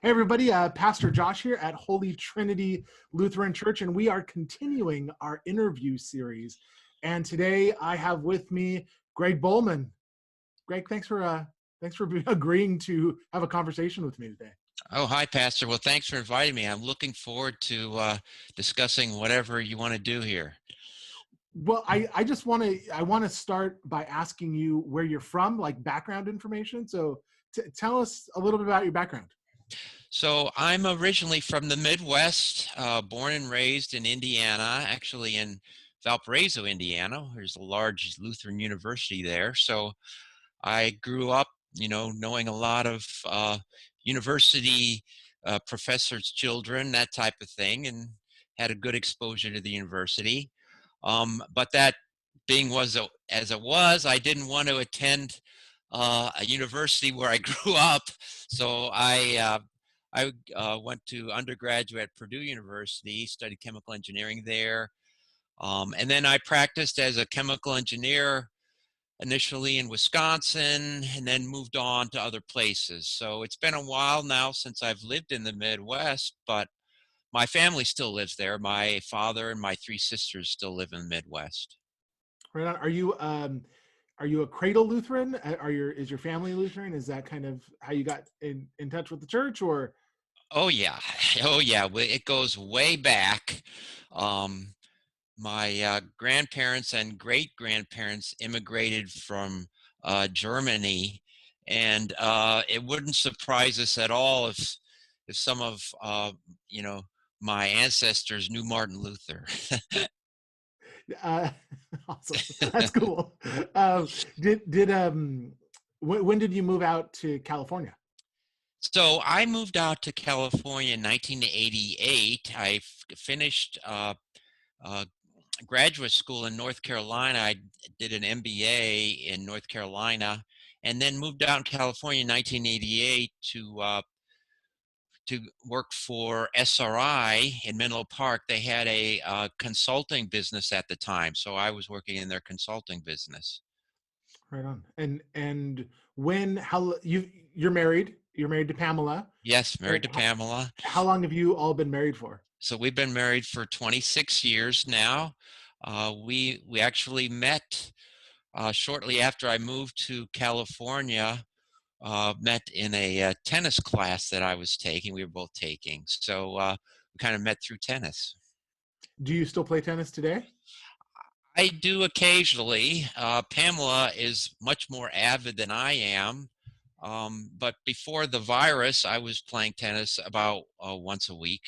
Hey everybody, Pastor Josh here at Holy Trinity Lutheran Church, and we are continuing our interview series. And today I have with me Greg Bohlmann. Greg, thanks for agreeing to have a conversation with me today. Oh, hi, Pastor. Well, thanks for inviting me. I'm looking forward to discussing whatever you want to do here. Well, I want to start by asking you where you're from, like background information. So tell us a little bit about your background. So I'm originally from the Midwest, born and raised in Indiana, actually in Valparaiso, Indiana. There's a large Lutheran university there. So I grew up, knowing a lot of university professors' children, that type of thing, and had a good exposure to the university. But that being as it was, I didn't want to attend a university where I grew up. So I went to undergraduate at Purdue University, studied chemical engineering there. And then I practiced as a chemical engineer initially in Wisconsin and then moved on to other places. So it's been a while now since I've lived in the Midwest, but my family still lives there. My father and my three sisters still live in the Midwest. Right on. Are you a cradle Lutheran? Is your family Lutheran? Is that kind of how you got in touch with the church, or? Oh yeah, oh yeah. It goes way back. Um, my grandparents and great grandparents immigrated from Germany, and it wouldn't surprise us at all if some of you know my ancestors knew Martin Luther. Uh, awesome. That's cool. Did when did you move out to California? So I moved out to California in 1988. I finished uh, graduate school in North Carolina. I did an MBA in North Carolina, and then moved out in California in 1988 to work for SRI in Menlo Park. They had a consulting business at the time, so I was working in their consulting business. Right on. And when how you're married? You're married to Pamela. Yes, And married to Pamela. how long have you all been married for? So we've been married for 26 years now. We actually met shortly after I moved to California. Met in a tennis class that I was taking. We were both taking, so we kind of met through tennis. Do you still play tennis today? I do occasionally. Pamela is much more avid than I am. But before the virus, I was playing tennis about once a week.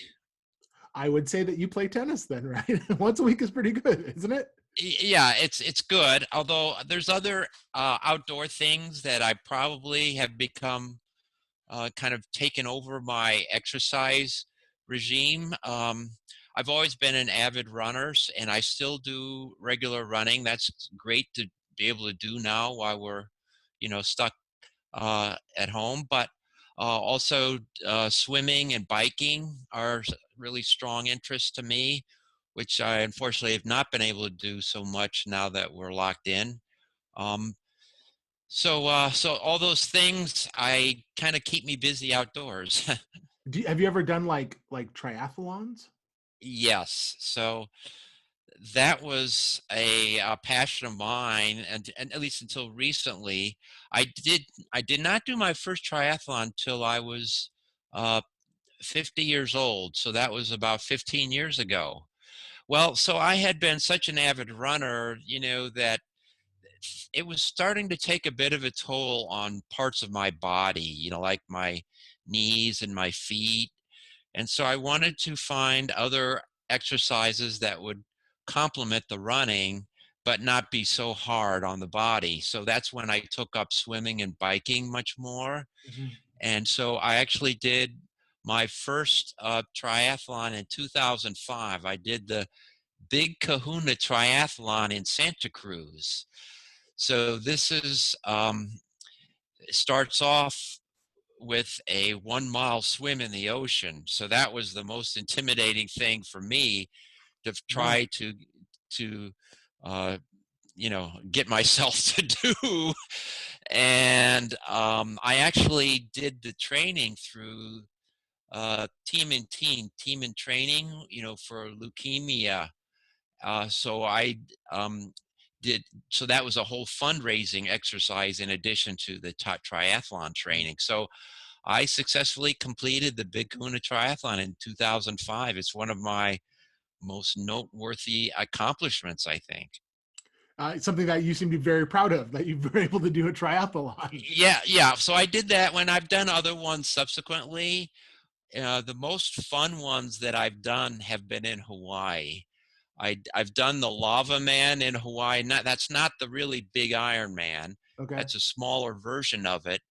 I would say that you play tennis then, right? Once a week is pretty good, isn't it? Yeah, it's good. Although there's other outdoor things that I probably have become kind of taken over my exercise regime. I've always been an avid runner, and I still do regular running. That's great to be able to do now while we're, stuck at home. But also swimming and biking are really strong interests to me, which I unfortunately have not been able to do so much now that we're locked in. Um, so all those things I kind of keep me busy outdoors. Have you ever done like triathlons? Yes. So that was a passion of mine, and at least until recently, I did I did not do my first triathlon till I was uh, 50 years old. So that was about 15 years ago. Well, so I had been such an avid runner, that it was starting to take a bit of a toll on parts of my body, like my knees and my feet. And so I wanted to find other exercises that would complement the running, but not be so hard on the body. So that's when I took up swimming and biking much more. Mhm. And so I actually did my first triathlon in 2005. I did the Big Kahuna Triathlon in Santa Cruz. So this is starts off with a 1 mile swim in the ocean. So that was the most intimidating thing for me to Yeah. try to uh, get myself to do. And I actually did the training through team in training, for leukemia. So I did, so that was a whole fundraising exercise in addition to the triathlon training. So I successfully completed the Big Kahuna Triathlon in 2005. It's one of my most noteworthy accomplishments, I think. It's something that you seem to be very proud of, that you've been able to do a triathlon. Yeah. So I did that when I've done other ones subsequently. The most fun ones that I've done have been in Hawaii. I've done the Lava Man in Hawaii. That's not the really big Ironman. Okay. That's a smaller version of it.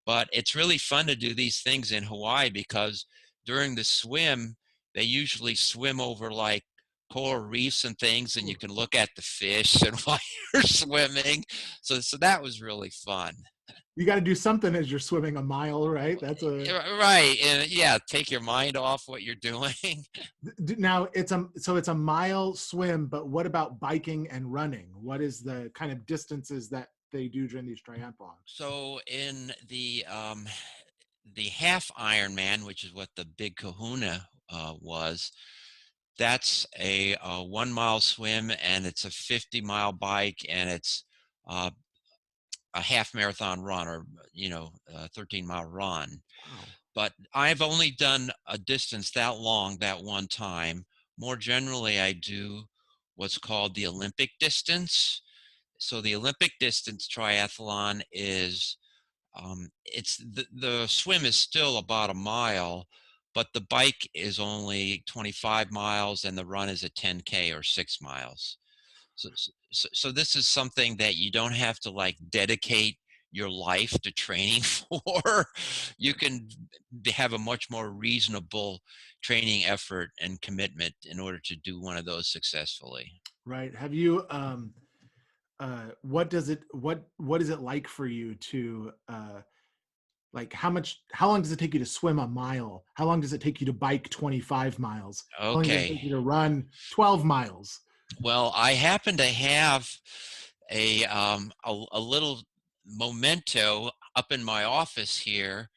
But it's really fun to do these things in Hawaii because during the swim, they usually swim over like coral reefs and things, and you can look at the fish and while you're swimming. So that was really fun. You got to do something as you're swimming a mile, right? That's a Right, and yeah, take your mind off what you're doing. now it's a mile swim, but what about biking and running? What is the kind of distances that they do during these triathlons? So in the half Ironman, which is what the Big Kahuna was, that's a 1 mile swim, and it's a 50-mile bike, and it's uh, a half marathon run, or a 13-mile run. Wow. But I've only done a distance that long that one time. More generally, I do what's called the Olympic distance. So the Olympic distance triathlon is it's the swim is still about a mile, but the bike is only 25 miles and the run is a 10K or 6 miles. So this is something that you don't have to like dedicate your life to training for. You can have a much more reasonable training effort and commitment in order to do one of those successfully. Right. Have you what is it like for you to like how long does it take you to swim a mile? How long does it take you to bike 25 miles? How long does it take Okay. you to run 12 miles? Well, I happen to have a little memento up in my office here,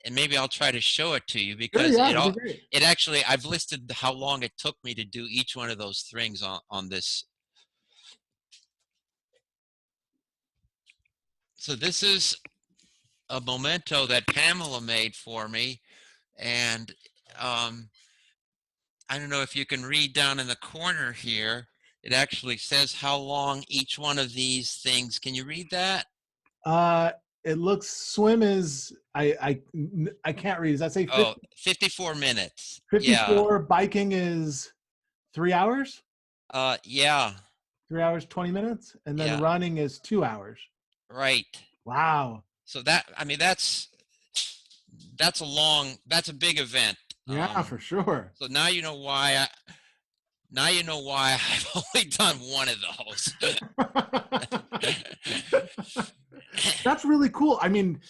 and maybe I'll try to show it to you Sure, because yeah, that'd be great. it actually, I've listed how long it took me to do each one of those things on this. So this is a memento that Pamela made for me, and um, I don't know if you can read down in the corner here. It actually says how long each one of these things. Can you read that? Uh, it looks swim is I can't read. Does that say Oh, 50, 54 minutes. Yeah. 54? Biking is 3 hours, Yeah. 3 hours, 20 minutes. And then Yeah. running is 2 hours. Right. Wow. So that, I mean, that's a big event. Yeah, for sure. So now you know why now you know why I've only done one of those. That's really cool. I mean,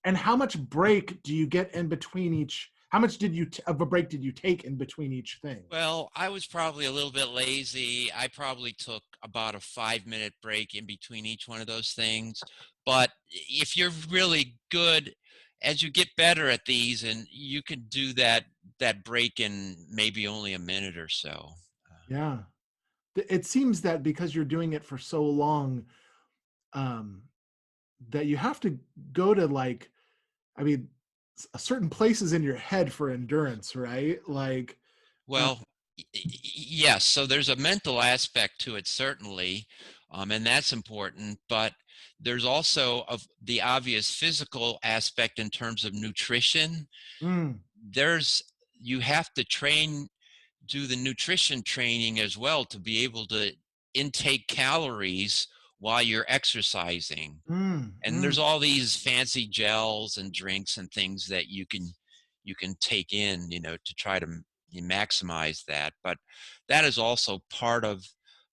and how much break do you get in between each? How much of a break did you take in between each thing? Well, I was probably a little bit lazy. I probably took about a 5-minute break in between each one of those things. But if you're really good, as you get better at these, and you can do that break in maybe only a minute or so. Yeah. It seems that because you're doing it for so long, um, that you have to go to like, I mean, certain places in your head for endurance, right? Like, uh, Well, yes. So there's a mental aspect to it, certainly, and that's important. But there's also the obvious physical aspect in terms of nutrition. mm, There's You have to do the nutrition training as well to be able to intake calories while you're exercising. mm, And mm. there's all these fancy gels and drinks and things that you can take in, to try to maximize that. But that is also part of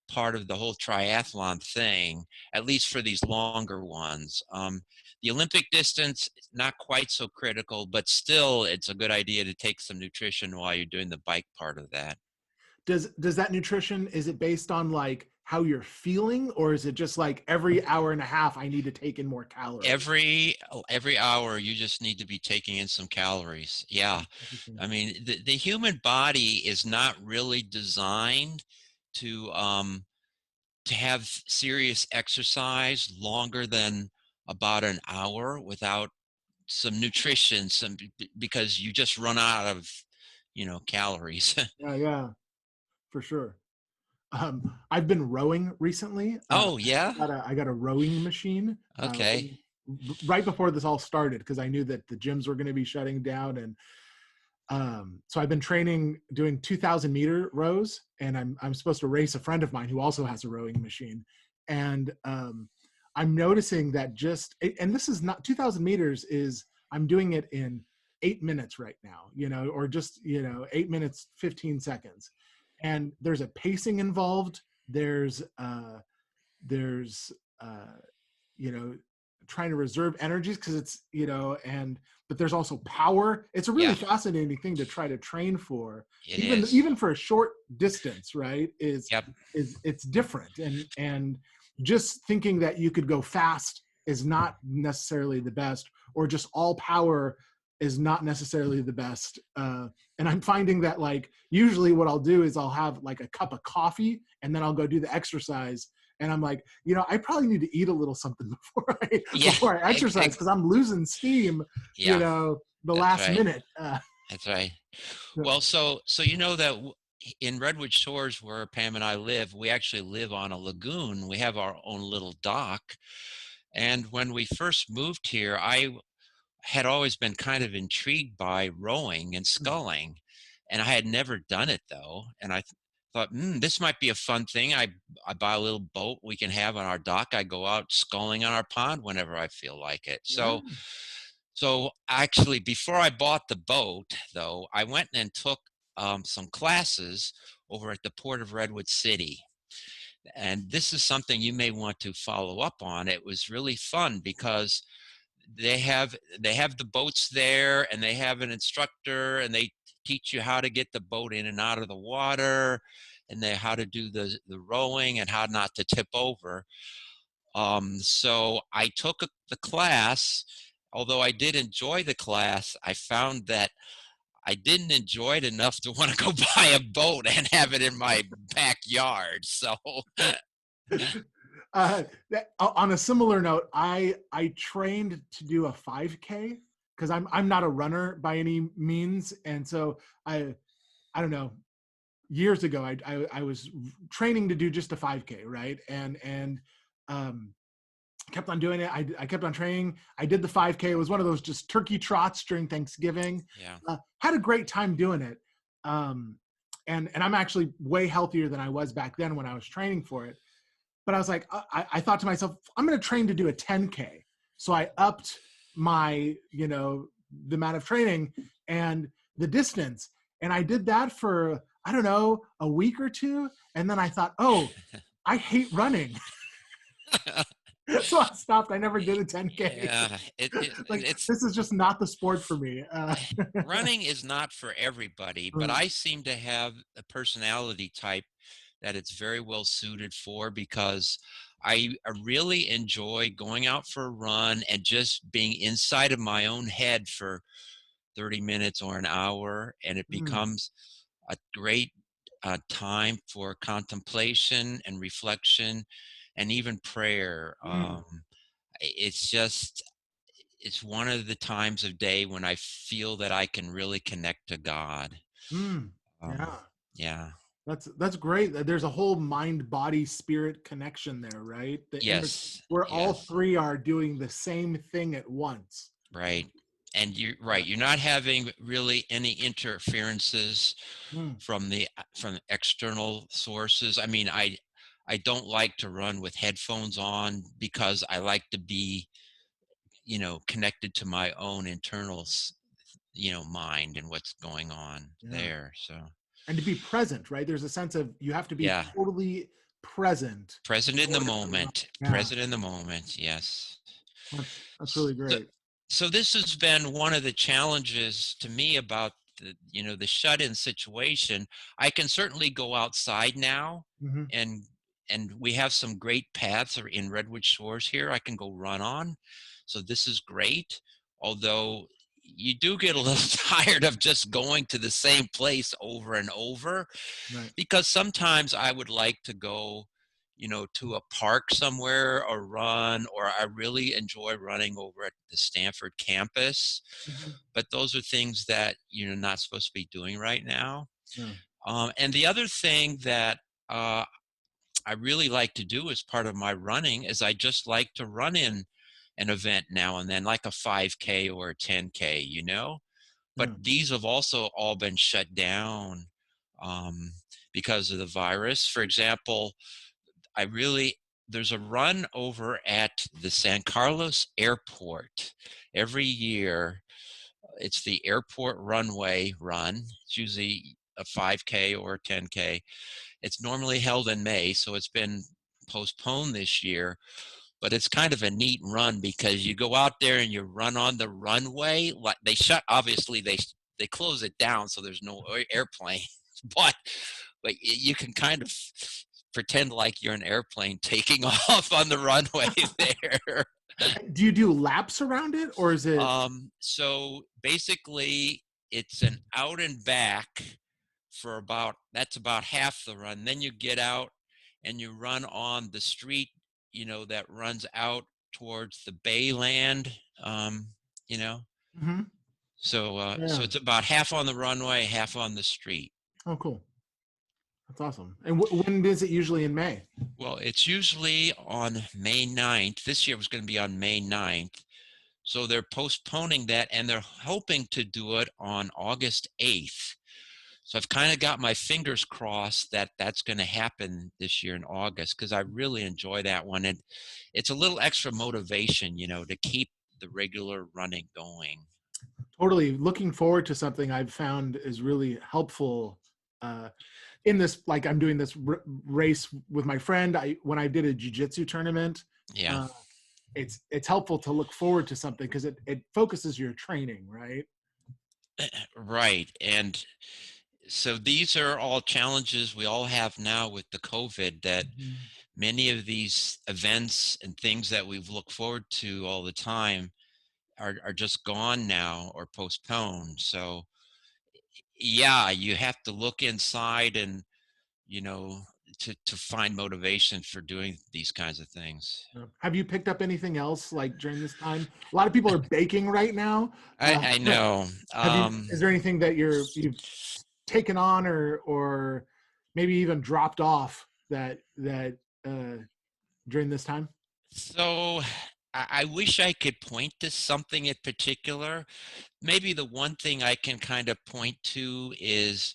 the whole triathlon thing, at least for these longer ones. The Olympic distance is not quite so critical, but still, it's a good idea to take some nutrition while you're doing the bike part of that. Does that nutrition, is it based on like how you're feeling, or is it just like every hour and a half I need to take in more calories? Every hour you just need to be taking in some calories. Yeah. Interesting. I mean, the human body is not really designed to have serious exercise longer than about an hour without some nutrition, because you just run out of, calories. Yeah, yeah, for sure. I've been rowing recently. Oh, yeah? I got a rowing machine Okay. right before this all started because I knew that the gyms were going to be shutting down, and so I've been training doing 2,000-meter rows, and I'm supposed to race a friend of mine who also has a rowing machine, and I'm noticing that and this is not 2,000 meters is I'm doing it in 8 minutes right now, or just 8 minutes 15 seconds, and there's a pacing involved. There's you know trying to reserve energies because it's but there's also power. It's a really Yeah, fascinating thing to try to train for, it even is. even for a short distance, right? Yep. Is it's different, and just thinking that you could go fast is not necessarily the best, or just all power is not necessarily the best. And I'm finding that, like, usually what I'll do is I'll have like a cup of coffee and then I'll go do the exercise, and I'm like, I probably need to eat a little something Yeah. before I exercise because I'm losing steam, Yeah, the that's last right. minute. That's right. So, Well, so you know that in Redwood Shores, where Pam and I live, we actually live on a lagoon. We have our own little dock. And when we first moved here, I had always been kind of intrigued by rowing and sculling, and I had never done it though. And I thought, this might be a fun thing. I buy a little boat we can have on our dock. I go out sculling on our pond whenever I feel like it. yeah. So actually, before I bought the boat, though, I went and took some classes over at the Port of Redwood City. And this is something you may want to follow up on. It was really fun because they have the boats there, and they have an instructor, and they teach you how to get the boat in and out of the water, and how to do the rowing and how not to tip over. So I took the class. Although I did enjoy the class, I found that I didn't enjoy it enough to want to go buy a boat and have it in my backyard. So On a similar note, I trained to do a 5K because I'm not a runner by any means, and so I don't know. Years ago, I was training to do just a 5K, right? And um, kept on doing it. I kept on training. I did the 5K. It was one of those just turkey trots during Thanksgiving. yeah. Had a great time doing it. Um, and I'm actually way healthier than I was back then when I was training for it. But I was like, I thought to myself, I'm going to train to do a 10K. So I upped my, the amount of training and the distance. And I did that for, I don't know, a week or two. And then I thought, oh, I hate running. So I stopped. I never did a 10K. Yeah, Like, it's this is just not the sport for me. running is not for everybody, but I seem to have a personality type that it's very well suited for, because I really enjoy going out for a run and just being inside of my own head for 30 minutes or an hour, and it Mm, becomes a great time for contemplation and reflection and even prayer. mm, It's just it's one of the times of day when I feel that I can really connect to God. mm. Um, Yeah. yeah. That's great. There's a whole mind, body, spirit connection there, right? Yes. Where all Yes. three are doing the same thing at once. Right. And you're Yeah. right. You're not having really any interferences Mm, from external sources. I mean, I don't like to run with headphones on because I like to be, connected to my own internal, mind and what's going on yeah. there. So, And to be present, right? There's a sense of you have to be yeah, totally present present in in the order to run. moment. Yeah. Present in the moment. Yes. That's really So, great. so this has been one of the challenges to me about the shut-in situation. I can certainly go outside now Hmm. and and we have some great paths in Redwood Shores here I can go run on. So this is great. Although you do get a little tired of just going to the same place over and over, Right. because sometimes I would like to go, to a park somewhere or run, or I really enjoy running over at the Stanford campus. Mhm. But those are things that you're not supposed to be doing right now. Yeah. And the other thing that uh, I really like to do as part of my running is I just like to run in an event now and then, like a 5K or a 10K, But Yeah. these have also all been shut down um, because of the virus. For example, there's a run over at the San Carlos airport every year. It's the airport runway run. It's usually a 5K or a 10K. It's normally held in May, so it's been postponed this year. But it's kind of a neat run because you go out there and you run on the runway. Like obviously they close it down so there's no airplane, but you can kind of pretend like you're an airplane taking off on the runway there. Do you do laps around it, or is it? So basically, it's an out and back that's about half the run. Then you get out and you run on the street, that runs out towards the Bayland, you know. Mhm. So Yeah. it's about half on the runway, half on the street. Oh, cool. That's awesome. And when is it usually in May? Well, it's usually on May 9th. This year was going to be on May 9th. So they're postponing that and they're hoping to do it on August 8th. So I've kind of got my fingers crossed that that's going to happen this year in August, because I really enjoy that one. And it's a little extra motivation, to keep the regular running going. Totally. Looking forward to something I've found is really helpful uh, in this. Like, I'm doing this race with my friend. When I did a jiu-jitsu tournament, Yeah, uh, it's helpful to look forward to something because it focuses your training, right? right. And so these are all challenges we all have now with the COVID, that Mhm. many of these events and things that we've looked forward to all the time are just gone now or postponed. So yeah, you have to look inside and, you know, to find motivation for doing these kinds of things. Yeah. Have you picked up anything else like during this time? A lot of people are baking right now. I know. Have you? Is there anything that you've taken on or maybe even dropped off that during this time? So I wish I could point to something in particular. Maybe the one thing I can kind of point to is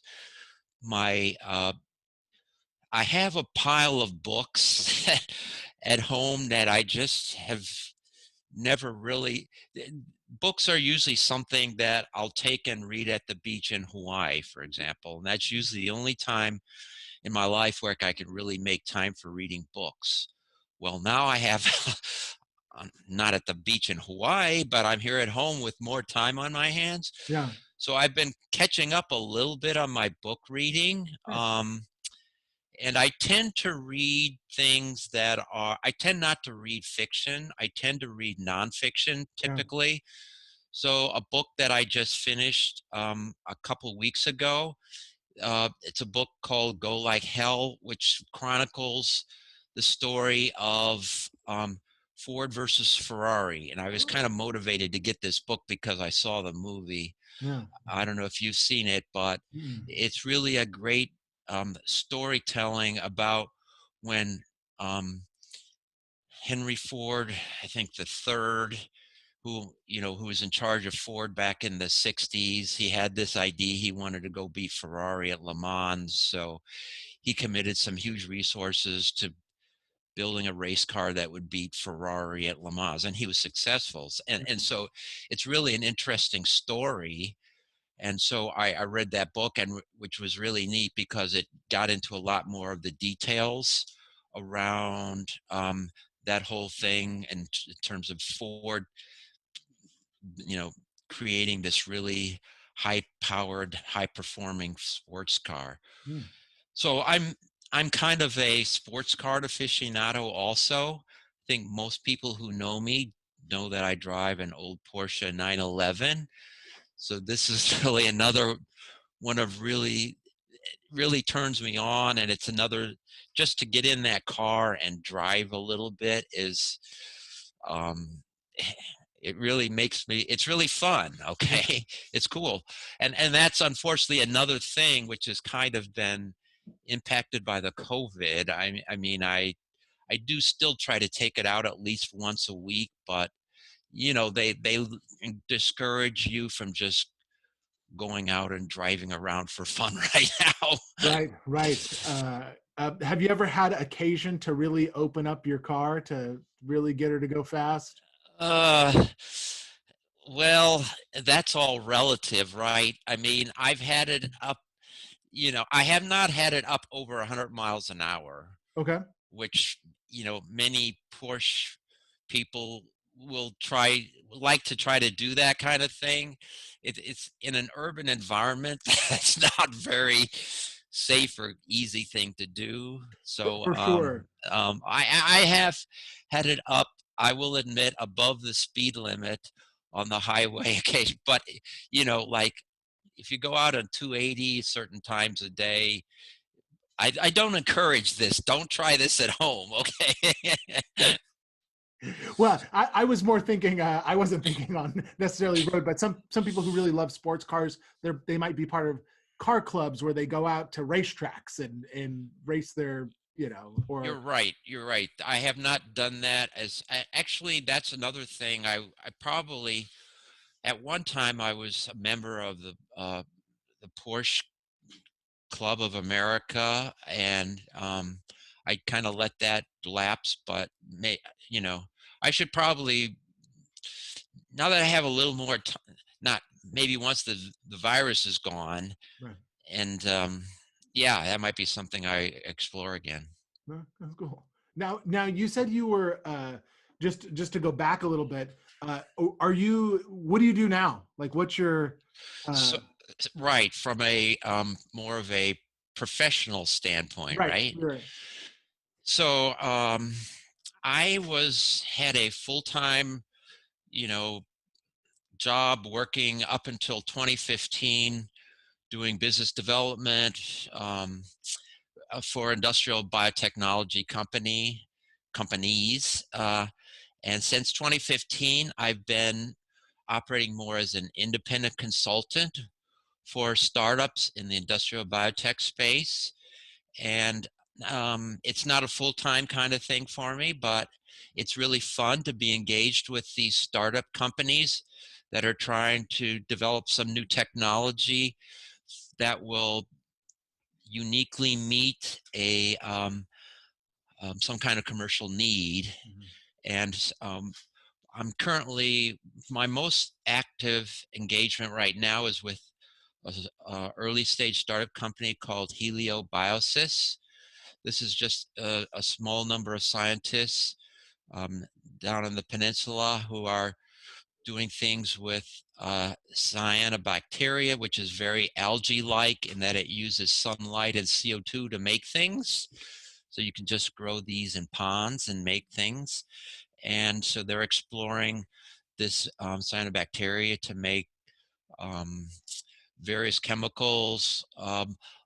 my I have a pile of books at home that I just have never really books are usually something that I'll take and read at the beach in Hawaii, for example. And that's usually the only time in my life where I can really make time for reading books. Well, now I have I'm not at the beach in Hawaii, but I'm here at home with more time on my hands. Yeah. So I've been catching up a little bit on my book reading. Nice. And I tend to read things I tend not to read fiction. I tend to read nonfiction Yeah. typically. So a book that I just finished a couple weeks ago, it's a book called Go Like Hell, which chronicles the story of Ford versus Ferrari. And I was kind of motivated to get this book because I saw the movie. Yeah. I don't know if you've seen it, but Mm. it's really a great storytelling about when um, Henry Ford, I think the third, who was in charge of Ford back in the 60s, he had this idea he wanted to go beat Ferrari at Le Mans. So he committed some huge resources to building a race car that would beat Ferrari at Le Mans, and he was successful. And so it's really an interesting story. And so I read that book, and which was really neat because it got into a lot more of the details around that whole thing, and in terms of Ford, you know, creating this really high-powered, high-performing sports car. Mm. So I'm kind of a sports car aficionado also. I think most people who know me know that I drive an old Porsche 911. So this is really another one of really turns me on, and it's another, just to get in that car and drive a little bit is um it really makes me, it's really fun. Yeah. Okay. It's cool. And that's unfortunately another thing which has kind of been impacted by the COVID. I mean, I do still try to take it out at least once a week, but they discourage you from just going out and driving around for fun right now. Right, right. Have you ever had occasion to really open up your car to really get her to go fast? uh well, that's all relative, right? I mean, I've had it up, I have not had it up over 100 miles an hour, Okay. which, many Porsche people like to try to do that kind of thing. It's in an urban environment. That's not very safe or easy thing to do. So For sure. I have had it up, I will admit, above the speed limit on the highway occasion. But like if you go out on 280 certain times a day, I don't encourage this. Don't try this at home, okay? Well, I was more thinking, I wasn't thinking on necessarily road, but some people who really love sports cars, they might be part of car clubs where they go out to racetracks and race their, You're or right. You're right. I have not done that. Actually, that's another thing. I probably, at one time I was a member of the Porsche Club of America, and I kind of let that lapse. But you know, I should probably, now that I have a little more time, not maybe once the virus is gone, right. and yeah, that might be something I explore again. No, that's cool. Now you said you were just to go back a little bit. Are you? What do you do now? Like, what's your? So, Uh, right, from a more of a professional standpoint, right, right? right. So, I had a full-time, you know, job working up until 2015, doing business development for industrial biotechnology companies, and since 2015, I've been operating more as an independent consultant for startups in the industrial biotech space. And it's not a full-time kind of thing for me, but it's really fun to be engaged with these startup companies that are trying to develop some new technology that will uniquely meet some kind of commercial need. Mhm. And I'm currently, my most active engagement right now is with a early stage startup company called Helio Biosys. This is just a small number of scientists um, down in the peninsula who are doing things with cyanobacteria, which is very algae-like in that it uses sunlight and CO2 to make things. So you can just grow these in ponds and make things. And so they're exploring this cyanobacteria to make um, various chemicals,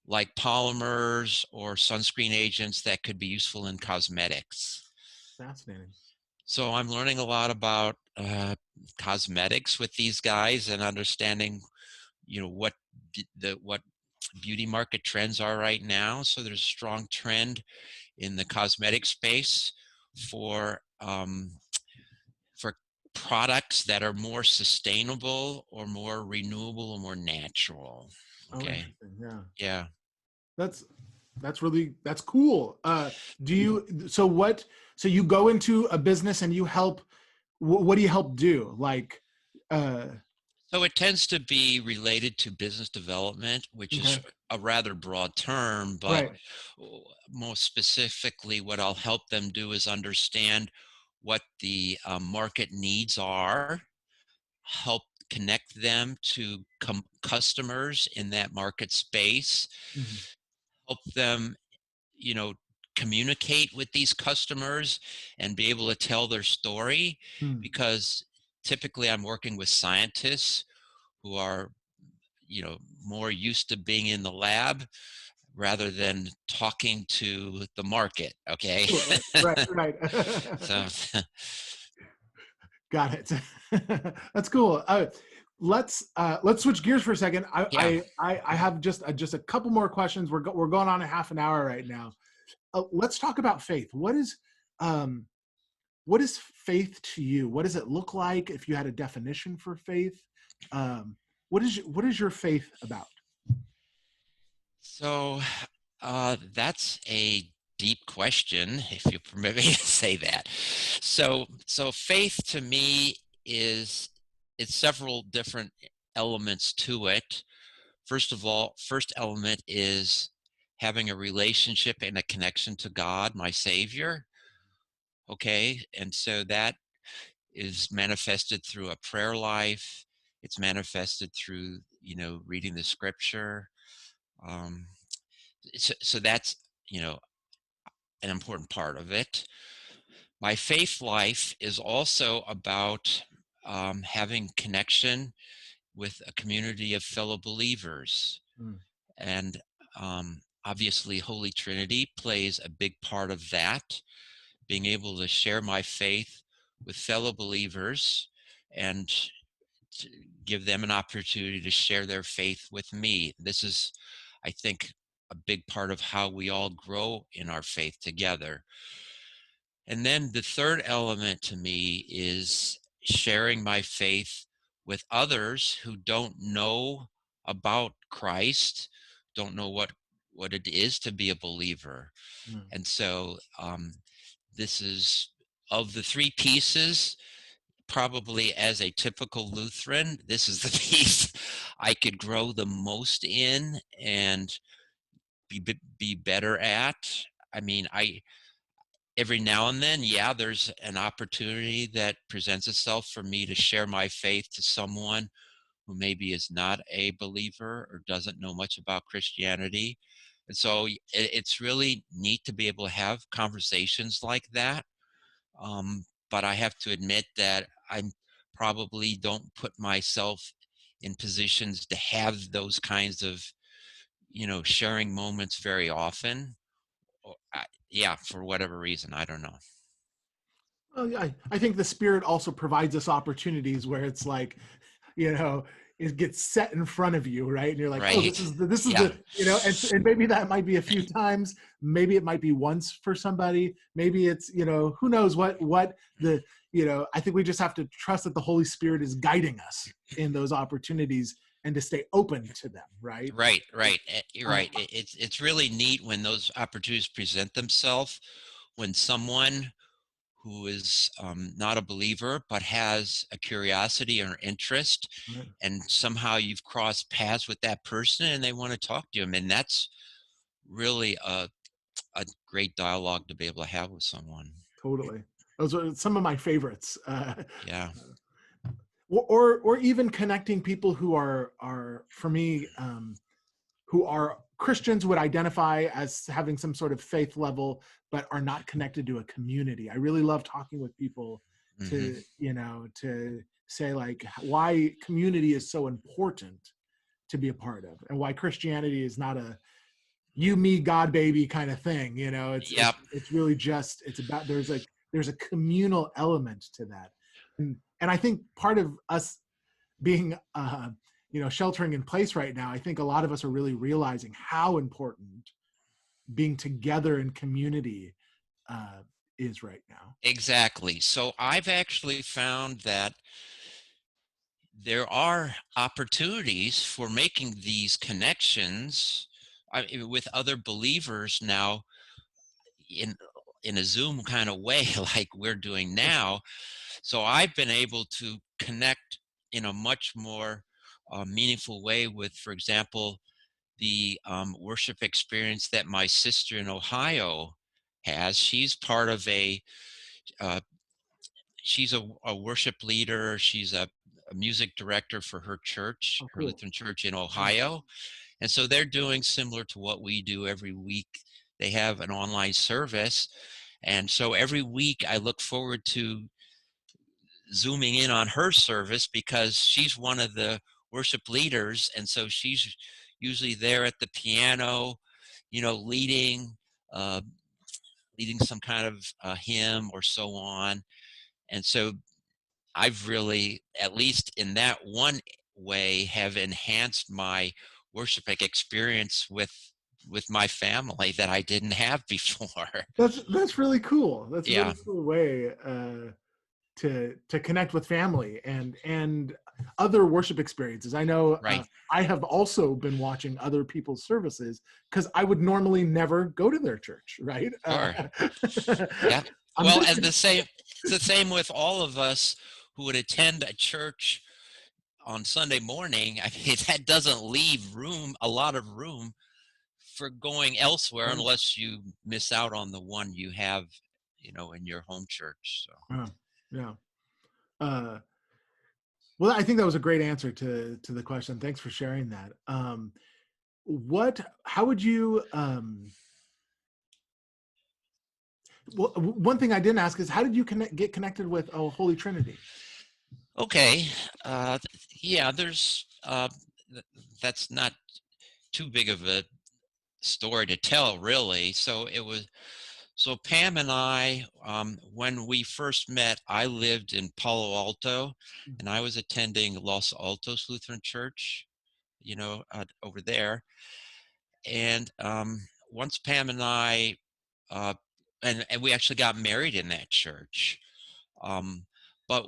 like polymers or sunscreen agents that could be useful in cosmetics. Fascinating. So I'm learning a lot about cosmetics with these guys and understanding, what beauty market trends are right now. So there's a strong trend in the cosmetic space for for products that are more sustainable or more renewable or more natural. Oh, Okay. interesting. Yeah, Yeah. that's that's cool. Do you? So what? So you go into a business and you help. What do you help do? Like, uh, So it tends to be related to business development, which is okay, a rather broad term, but right. most specifically, what I'll help them do is understand what the market needs are, help connect them to customers in that market space, Mhm. help them you know, communicate with these customers and be able to tell their story, Hmm. because typically I'm working with scientists who are, more used to being in the lab rather than talking to the market. Okay. Right, right, right. So Got it. That's cool. Let's switch gears for a second. yeah. I have just a couple more questions. We're going on a half an hour right now. Let's talk about faith. Um, what is faith to you? What does it look like if you had a definition for faith? Um, what is your faith about? So that's a deep question, if you permit me to say that. So faith to me is, it's several different elements to it. First of all, first element is having a relationship and a connection to God, my Savior. Okay, and so that is manifested through a prayer life. It's manifested through, reading the Scripture. Um, so that's, you know an important part of it. My faith life is also about having connection with a community of fellow believers. Mm, And obviously, Holy Trinity plays a big part of that, being able to share my faith with fellow believers and to give them an opportunity to share their faith with me. This is, I think, a big part of how we all grow in our faith together. And then the third element to me is sharing my faith with others who don't know about Christ, don't know what it is to be a believer. mm. And so this is, of the three pieces, probably as a typical Lutheran, this is the piece I could grow the most in and be better at. I mean, I every now and then, yeah, there's an opportunity that presents itself for me to share my faith to someone who maybe is not a believer or doesn't know much about Christianity. And so it's really neat to be able to have conversations like that. But I have to admit that I probably don't put myself in positions to have those kinds of, sharing moments very often. Yeah, for whatever reason, I don't know. Well, yeah, I think the Spirit also provides us opportunities where it's like, you know, it gets set in front of you, right? And you're like, oh, Right. this is Yeah. the, and maybe that might be a few times, maybe it might be once for somebody, maybe it's, who knows what the, I think we just have to trust that the Holy Spirit is guiding us in those opportunities and to stay open to them, right? Right, right. You're Uh, right. It's really neat when those opportunities present themselves, when someone who is not a believer but has a curiosity or interest, right. and somehow you've crossed paths with that person and they want to talk to you. I mean, that's really a great dialogue to be able to have with someone. Totally. Those are some of my favorites. Yeah. Or even connecting people who are for me, who are Christians, would identify as having some sort of faith level, but are not connected to a community. I really love talking with people Hmm. to say like why community is so important to be a part of, and why Christianity is not a you, me, God, baby kind of thing. Yep. It's really just, it's about, there's a communal element to that. And I think part of us being sheltering in place right now, I think a lot of us are really realizing how important being together in community uh, is right now. Exactly. So I've actually found that there are opportunities for making these connections with other believers now, in a Zoom kind of way, like we're doing now. So I've been able to connect in a much more meaningful way with, for example, the worship experience that my sister in Ohio has. She's part of uh, she's a worship leader. She's a music director for her church, Oh, her cool. Lutheran church in Yeah. Ohio. And so they're doing similar to what we do every week. they have an online service. And so every week I look forward to zooming in on her service because she's one of the worship leaders. And so she's usually there at the piano, leading, uh, leading some kind of hymn or so on. And so I've really, at least in that one way, have enhanced my worshiping experience with my family that I didn't have before. That's really cool. That's a Yeah, really cool way to connect with family and other worship experiences. I know right. I have also been watching other people's services because I would normally never go to their church, right? Sure. Yeah. I'm Well, just and it's the same with all of us who would attend a church on Sunday morning. I mean, that doesn't leave a lot of room for going elsewhere right. unless you miss out on the one you have, in your home church. So. Yeah, yeah. Well, I think that was a great answer to the question. Thanks for sharing that. How would you, well, one thing I didn't ask is how did you get connected with Holy Trinity? Okay. Yeah, that's not too big of a story to tell, really. So Pam and I, when we first met, I lived in Palo Alto and I was attending Los Altos Lutheran Church, over there. And once Pam and I, uh, and we actually got married in that church. Um, but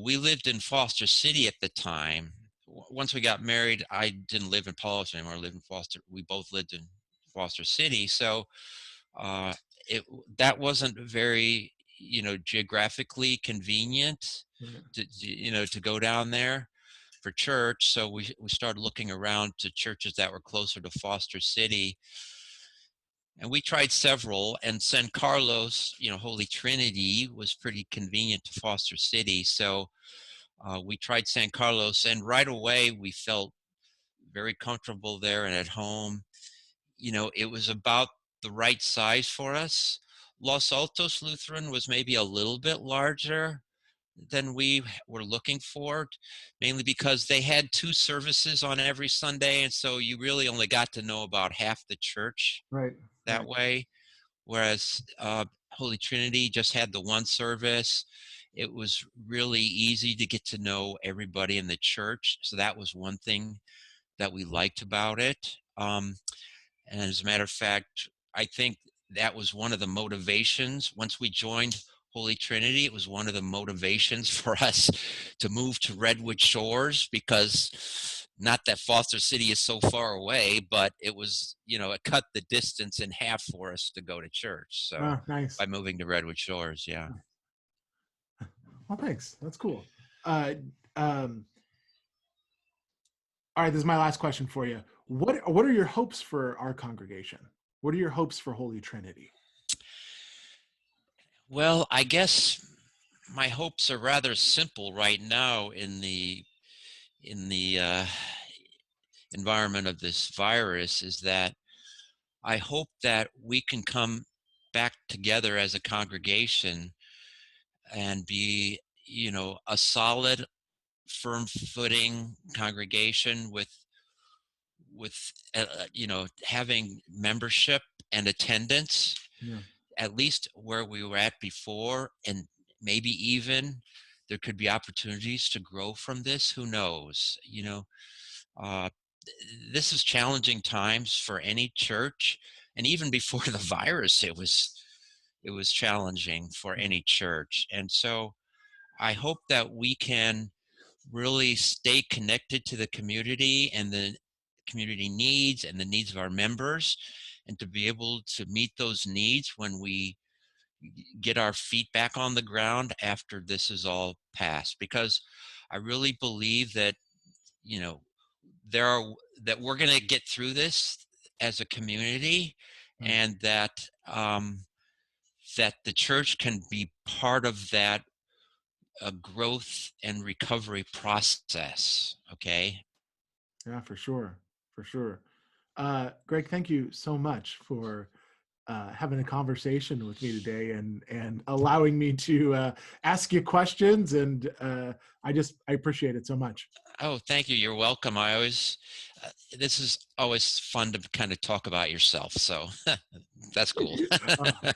we lived in Foster City at the time. Once we got married, I didn't live in Palo Alto anymore. I lived in Foster. We both lived in Foster City. So uh, it that wasn't very, geographically convenient Right. to go down there for church. So we started looking around to churches that were closer to Foster City, and we tried several. And San Carlos, Holy Trinity was pretty convenient to Foster City. So we tried San Carlos, and right away we felt very comfortable there and at home. It was about the right size for us. Los Altos Lutheran was maybe a little bit larger than we were looking for, mainly because they had two services on every Sunday, and so you really only got to know about half the church Right. that way. Whereas Holy Trinity just had the one service. It was really easy to get to know everybody in the church, so that was one thing that we liked about it. And as a matter of fact, I think that was one of the motivations. Once we joined Holy Trinity, it was one of the motivations for us to move to Redwood Shores, because not that Foster City is so far away, but it was, it cut the distance in half for us to go to church. So Ah, nice. by moving to Redwood Shores, yeah. Well, thanks. That's cool. Uh, um, all right, this is my last question for you. What are your hopes for our congregation? What are your hopes for Holy Trinity? Well, I guess my hopes are rather simple right now in the environment of this virus, is that I hope that we can come back together as a congregation and be, a solid, firm footing congregation with having membership and attendance Yeah. at least where we were at before, and maybe even there could be opportunities to grow from this. Who knows? Uh, this is challenging times for any church, and even before the virus, it was challenging for any church. And so I hope that we can really stay connected to the community and the community needs and the needs of our members, and to be able to meet those needs when we get our feet back on the ground after this is all passed. Because I really believe that, you know there are that we're going to get through this as a community, Right. and that the church can be part of that growth and recovery process. Okay. Yeah, for sure. For sure. Greg, thank you so much for having a conversation with me today and allowing me to ask you questions. And I appreciate it so much. Oh, thank you. You're welcome. This is always fun to kind of talk about yourself. So that's cool. Uh,